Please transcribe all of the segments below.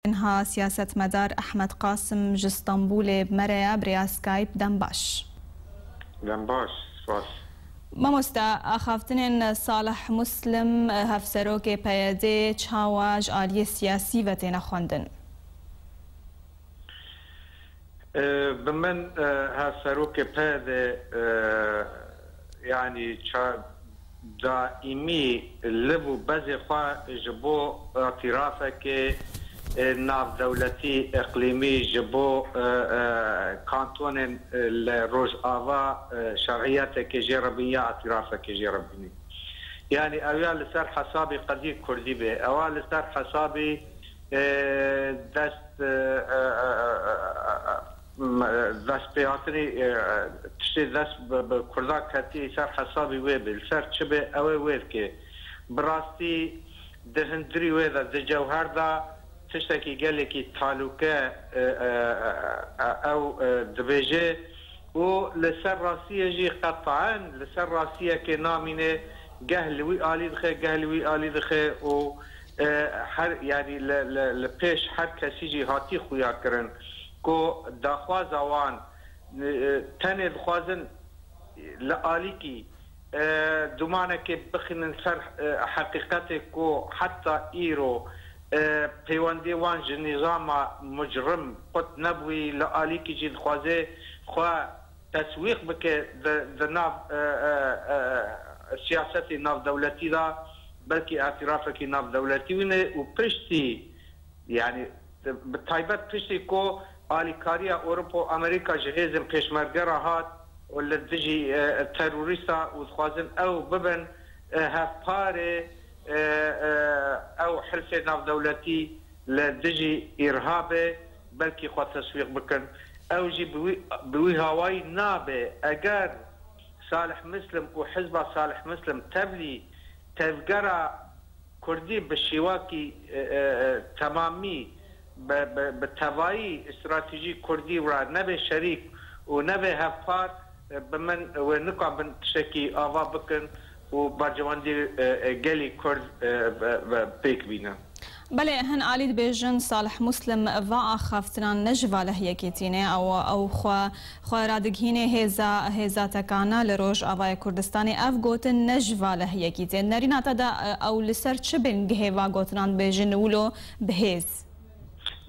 إنها سياسة مدار أحمد قاسم جستنبول بمريا بريا سكايب دنباش سواس ما مستا أخافتن صالح مسلم هفسروك بيدي تشاواج آلية سياسي وتين خوندن بمن هفسروك بيدي يعني دائمي لبو بزي خوا جبو اعترافك ناف دولتي اقليمي جبو كانتون الروج آفا شرعياتك جربية اعترافك جربيني يعني اوال لسر حسابي قضية كردي به اوال لسر حسابي دست بياتني تشتي دست بكردا كتي سر حسابي ويبل سر تشبه اوه ويبكي براستي دهندري ويدا دجوهر دا تشتكي قالكي تعلقه او دبيجي و لسر راسية جي قطعا لسر راسية كنامينه قهلوي آلي دخي قهلوي آلي دخي و يعني لبيش حد كسي جي هاتي خويا كرن كو داخواز اوان تاني دخوازن لآليكي دومانك بخن سر حقيقتك كو حتى ايرو پیوندی وان نظام مجرم قد نبوي لآليكي جي دخوازه خوا تسويق بك دناف سياسة ناف دولتي دا بلكي اعترافك ناف دولتي وبرشتي يعني بالتايبت برشتي كو آليكاريا أوروبا أمريكا جهازم بيشمرقرة هات ولا تجي التروريستا ودخوازن أو ببن هفاري او حلف ناف دولتي لدجي ارهابي بلكي خو تسويق بكن او جي بوي هواي نابه اگر صالح مسلم وحزب صالح مسلم تبلي تذكره كردي بالشواكي تمامي بالتوائي استراتيجي كردي ورا نبي شريك ونبي هفار بمن ونقع بنتشكي آوا بكن و برجواندی گلی کرد پیک بینه. بله هن آلید بیجن صالح مسلم و آخافتنان نجوا لهیه کتینه او خوا رادگهینه هزا تکانا لروج آوای کردستانی اف گوتن نجوا لهیه کتین نرین تا او لسر چه بنگه و گوتنان بیجن ولو بهز.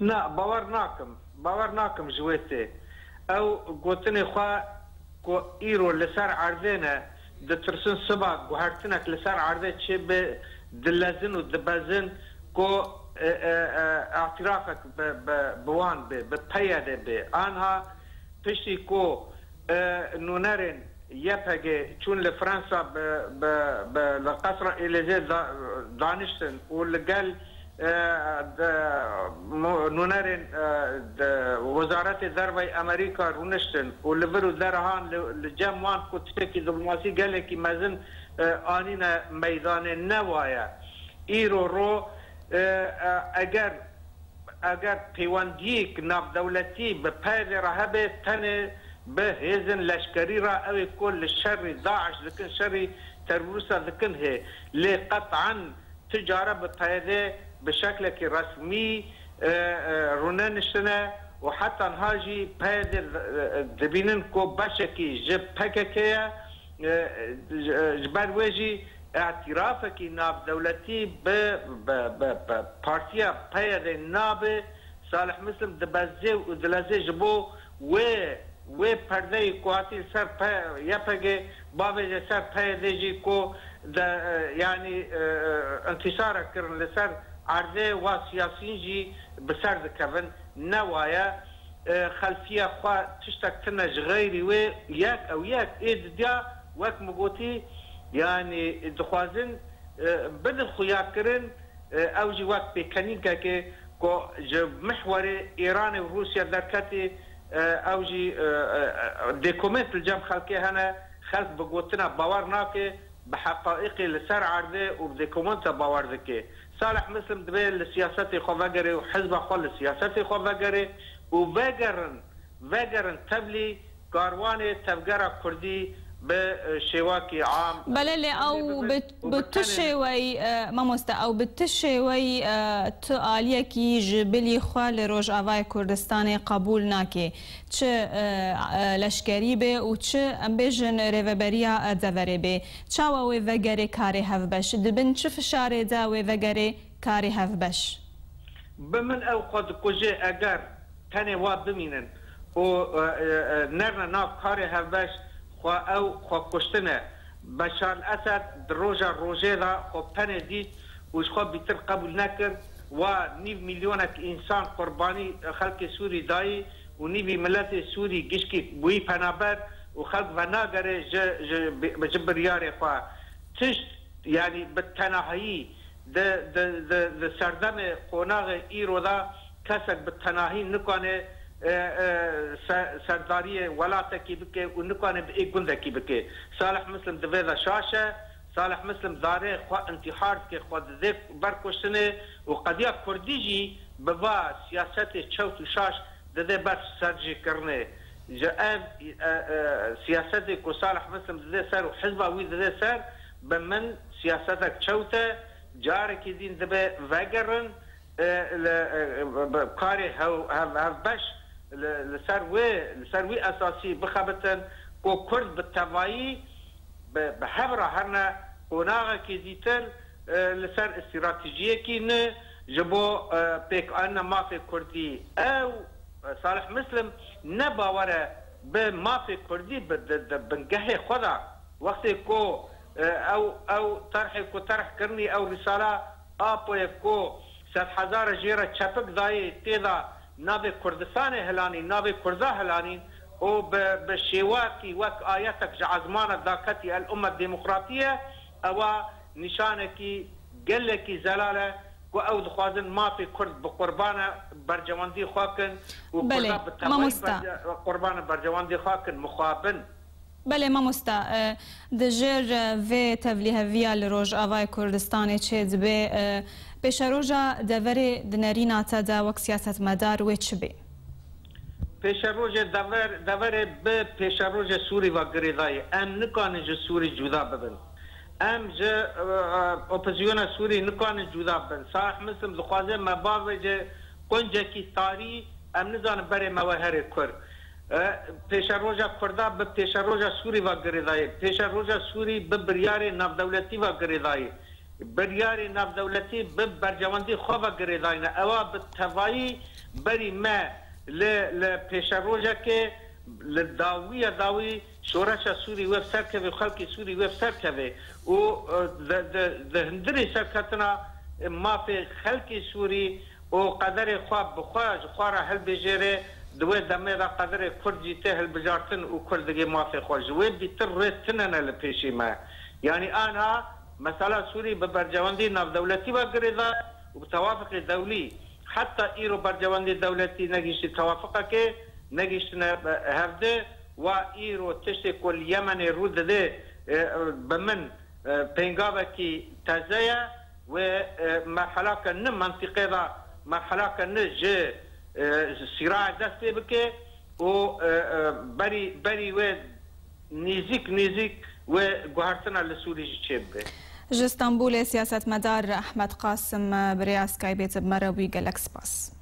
نه باور ناکم جویته او گوتن خوا کو ایرو لسر عرضینه دترسن سبا گوهرتنك لسر عرضه چه به دلزن و دبزن کو اعترافك بوان بپیاده به آنها پشتی کو نونرن یپگه چون لفرانسا لقصر الیزه دانشتن و لگل نونرن وزارت ذروي امريكا رونشتن ولفرو درهان لجموان كتفكي دبلوماسي قال لك مازن انينا ميدان النوايا ايرو رو اگر پیوندیک ناف دولتی به پای رهبه تن به هزن لشکری را او كل الشر داعش لكن شر تروسا لكن هي لقطعا تجاره بپای بشكل رسمي رونانشنا وحتى نهاجي بهذا دبينن كو بشكي جب بككيا جبال وجي اعترافك ناف دولتي بارتيا بهذا الناب صالح مسلم دبزي ودلزي جبو و پردهی کوهاتی سر یپگه بابه سر پیدهجی کو يعني انتصار کرن لسر عرضه و سیاسین جی بسر دکفن نوایا خلفیه خواه تشتک تنج غیری و یک او یک اید دیا وک مگوتی يعني دخوازن بدل خویا کرن او جی وک بکنین که محور ایران و روسیا درکتی او جي ديكومنت الجام خلقي هنا خلق بقوتنا باور ناكي بحقائق لسر عرضه وبديكومنت باور ذكي صالح مسلم دبي السياسات خو فقري وحزب خو السياسات خو فقري وفقرن تبلي كارواني تفقرا كردي بشواكي عام بله او بتشوي ماموستا او بتشوي تعالیه کی جبلی خال روج آوای کردستان قبول ناکه چه لشکری به و چه امبیجن ریوبریا دوره به چاو و وگره کاری هف بش دبن چه فشار دا و وگره کاری هف بش بمن او قد کجه اگر تنه واد بمینن و نرنا ناف کاری هف بش خو او خو کشتنه بشار الاسد دروجا روجه دا خو تنه دید و خو بیتر قبول نکر و 9 میلیونک انسان قربانی خلق سوری دایی و نیوی ملت سوری گشکی بوی پنابر و خلق و ناگره بجبریار خواه تشت یعنی بالتناهی ده سردم قوناغ ایرو دا کسک بالتناهی نکانه سرداری ولاته بکه و نکانه به ایک گنده کی بکه صالح مسلم دویده شاشه صالح مسلم داره خواه انتحار که خواه ده برکشتنه و قضیه کردی جی بوا سیاست چوت و شاش ده بر سرجی کرنه جا سیاست که صالح مسلم ده سر و حزبه وی ده سر بمن سیاستك چوته جارك دين دبه وگرن كاري هاو باش لسروي اساسي بخبتن كو كرد بالتوائي بحبره هرنا قناغه كي ديتر لسر استراتيجيه كي ن جبو بيك انا ما في كردي او صالح مسلم نباوره بما في كردي بنجهي خدا وقت كو او طرح کرنی او رساله آپوی کو 100,000 جیره چپک دایی تیدا ناو کردستان هلانی ناو کرده هلانی و به شیواکی وک آیتک جعزمان داکتی الامه الدیمقراطیه او نشانکی گلکی زلاله و او دخوازن ما في كرد بقربان برجواندي خاكن و قربان برجواندي خاكن مخابن بله ماموستا دجر و تبلیه ویا لروج آوای کردستان چید به پیش روژا دوره دنرینا تا دا وک سیاست مدار و چه به؟ پیش روژا دوره به پیش روژا سوری و گریدای ام نکانه جو سوری جدا ببن ام جو اپوزیون سوری نکانه جدا ببن صالح مسلم دخوازه مباوه جو کنجه کی تاری ام نزان بره موهر کرد پیش روژا کرده به پیش روژا سوری و گریدای پیش روژا سوری به بریار نافدولتی و گریدای بریار نافدولتی به برجواندی خواه و گریدای نه اوا به توایی بری ما ل پیش روژا که داوی شورش سوری و سر که و خلق سوری و سر که و ده هندری سر کتنا ما فی خلق سوری و قدر خواه بخواه خواه را حل بجیره دوی دمه دا قدر کردی ته البجارتن و کردگی مافی خوش وی بیتر ریتنن لپیشی ما یعنی آنها مثلا سوری به برجواندی ناف دولتی و گریده و توافق دولی حتی ایرو برجواندی دولتی نگیشتی توافقه که نگیشتی هفته و ایرو تشتی کل یمن رو داده بمن پینگاوه کی تازه و مرحله که نه منطقه دا مرحله که نه جه صراع دست بکه و بری و نزیک و گوهرتنا لسوری چه بکه جستانبول سیاست مدار احمد قاسم برياس كايبيت بمروي جالكس باس